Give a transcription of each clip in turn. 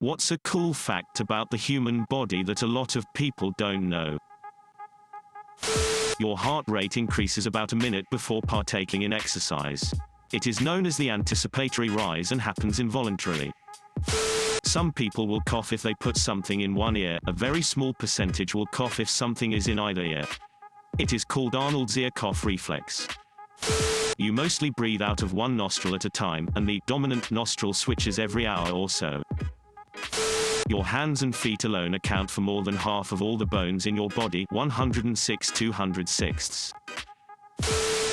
What's a cool fact about the human body that a lot of people don't know? Your heart rate increases about a minute before partaking in exercise. It is known as the anticipatory rise and happens involuntarily. Some people will cough if they put something in one ear, a very small percentage will cough if something is in either ear. It is called Arnold's ear cough reflex. You mostly breathe out of one nostril at a time, and the dominant nostril switches every hour or so. Your hands and feet alone account for more than half of all the bones in your body, 106 206ths.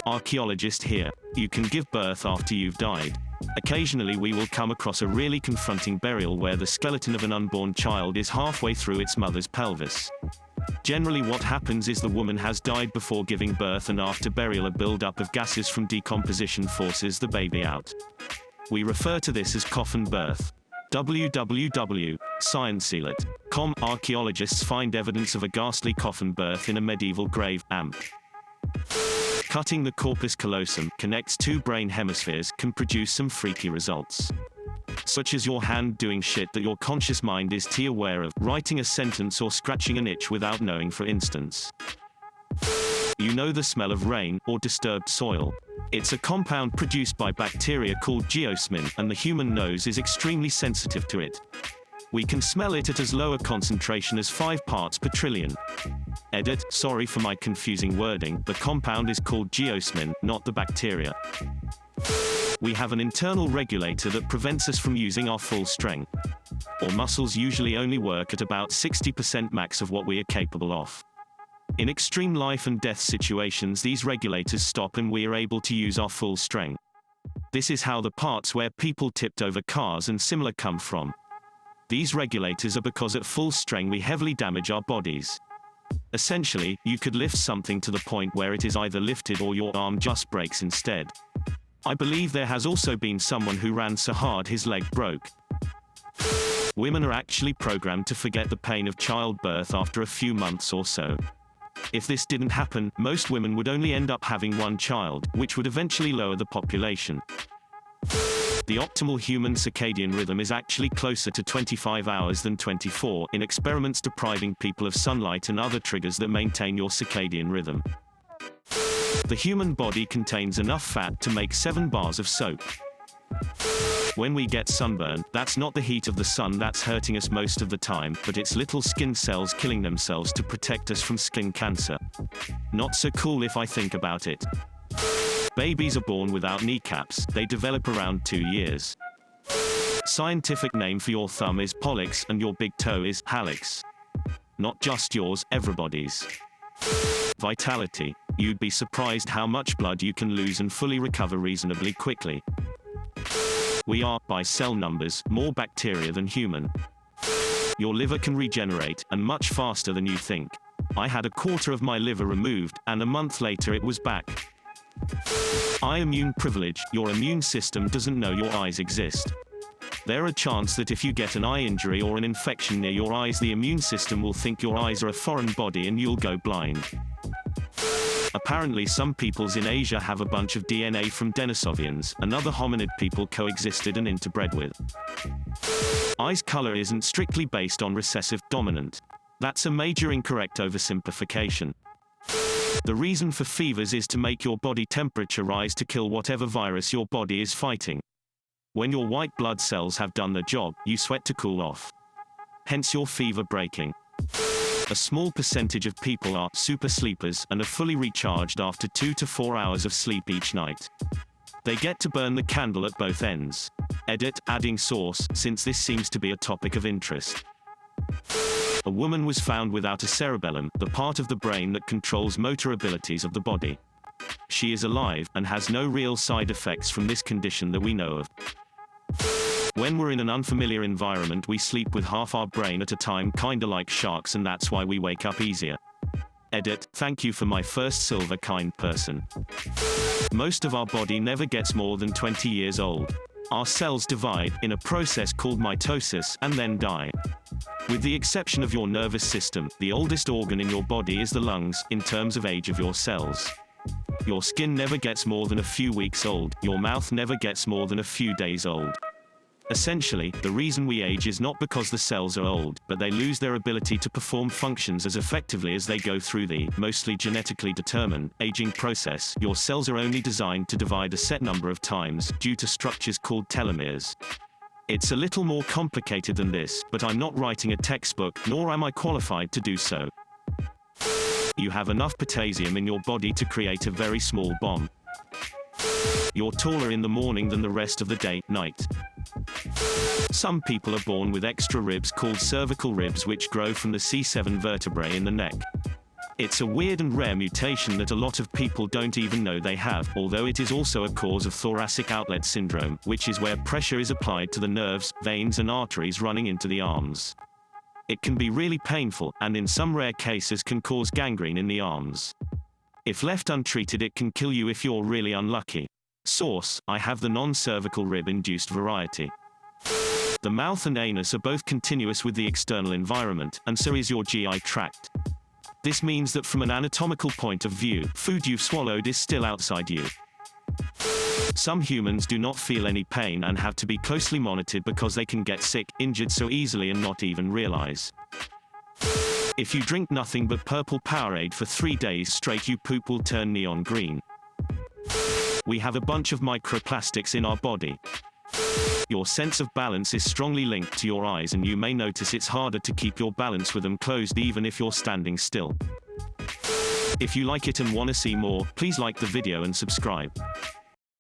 Archaeologist here. You can give birth after you've died. Occasionally we will come across a really confronting burial where the skeleton of an unborn child is halfway through its mother's pelvis. Generally what happens is the woman has died before giving birth, and after burial a build-up of gases from decomposition forces the baby out. We refer to this as coffin birth. www.sciencelet.com. Archaeologists find evidence of a ghastly coffin birth in a medieval grave. Amp. Cutting the corpus callosum connects two brain hemispheres can produce some freaky results. Such as your hand doing shit that your conscious mind is too aware of, writing a sentence or scratching an itch without knowing, for instance. You know the smell of rain, or disturbed soil. It's a compound produced by bacteria called geosmin, and the human nose is extremely sensitive to it. We can smell it at as low a concentration as 5 parts per trillion. Edit, sorry for my confusing wording, the compound is called geosmin, not the bacteria. We have an internal regulator that prevents us from using our full strength. Our muscles usually only work at about 60% max of what we are capable of. In extreme life and death situations these regulators stop and we are able to use our full strength. This is how the parts where people tipped over cars and similar come from. These regulators are because at full strength we heavily damage our bodies. Essentially, you could lift something to the point where it is either lifted or your arm just breaks instead. I believe there has also been someone who ran so hard his leg broke. Women are actually programmed to forget the pain of childbirth after a few months or so. If this didn't happen, most women would only end up having one child, which would eventually lower the population. The optimal human circadian rhythm is actually closer to 25 hours than 24, in experiments depriving people of sunlight and other triggers that maintain your circadian rhythm. The human body contains enough fat to make 7 bars of soap. When we get sunburn, that's not the heat of the sun that's hurting us most of the time, but it's little skin cells killing themselves to protect us from skin cancer. Not so cool if I think about it. Babies are born without kneecaps, they develop around 2 years. Scientific name for your thumb is pollex, and your big toe is hallux. Not just yours, everybody's. Vitality. You'd be surprised how much blood you can lose and fully recover reasonably quickly. We are, by cell numbers, more bacteria than human. Your liver can regenerate, and much faster than you think. I had a quarter of my liver removed, and a month later it was back. Eye immune privilege. Your immune system doesn't know your eyes exist. There are a chance that if you get an eye injury or an infection near your eyes, the immune system will think your eyes are a foreign body and you'll go blind. Apparently some peoples in Asia have a bunch of DNA from Denisovians, another hominid people coexisted and interbred with. Eyes color isn't strictly based on recessive dominant. That's a major incorrect oversimplification. The reason for fevers is to make your body temperature rise to kill whatever virus your body is fighting. When your white blood cells have done their job, you sweat to cool off. Hence your fever breaking. A small percentage of people are super sleepers and are fully recharged after 2 to 4 hours of sleep each night. They get to burn the candle at both ends. Edit, adding source, since this seems to be a topic of interest. A woman was found without a cerebellum, the part of the brain that controls motor abilities of the body. She is alive, and has no real side effects from this condition that we know of. When we're in an unfamiliar environment we sleep with half our brain at a time, kinda like sharks, and that's why we wake up easier. Edit, thank you for my first silver kind person. Most of our body never gets more than 20 years old. Our cells divide, in a process called mitosis, and then die. With the exception of your nervous system, the oldest organ in your body is the lungs, in terms of age of your cells. Your skin never gets more than a few weeks old, your mouth never gets more than a few days old. Essentially, the reason we age is not because the cells are old, but they lose their ability to perform functions as effectively as they go through the, mostly genetically determined, aging process. Your cells are only designed to divide a set number of times, due to structures called telomeres. It's a little more complicated than this, but I'm not writing a textbook, nor am I qualified to do so. You have enough potassium in your body to create a very small bomb. You're taller in the morning than the rest of the day, night. Some people are born with extra ribs called cervical ribs which grow from the C7 vertebrae in the neck. It's a weird and rare mutation that a lot of people don't even know they have, although it is also a cause of thoracic outlet syndrome, which is where pressure is applied to the nerves, veins and arteries running into the arms. It can be really painful, and in some rare cases can cause gangrene in the arms. If left untreated it can kill you if you're really unlucky. Source: I have the non-cervical rib-induced variety. The mouth and anus are both continuous with the external environment, and so is your GI tract. This means that from an anatomical point of view, food you've swallowed is still outside you. Some humans do not feel any pain and have to be closely monitored because they can get sick, injured so easily and not even realize. If you drink nothing but purple Powerade for 3 days straight, your poop will turn neon green. We have a bunch of microplastics in our body. Your sense of balance is strongly linked to your eyes, and you may notice it's harder to keep your balance with them closed even if you're standing still. If you like it and want to see more, please like the video and subscribe.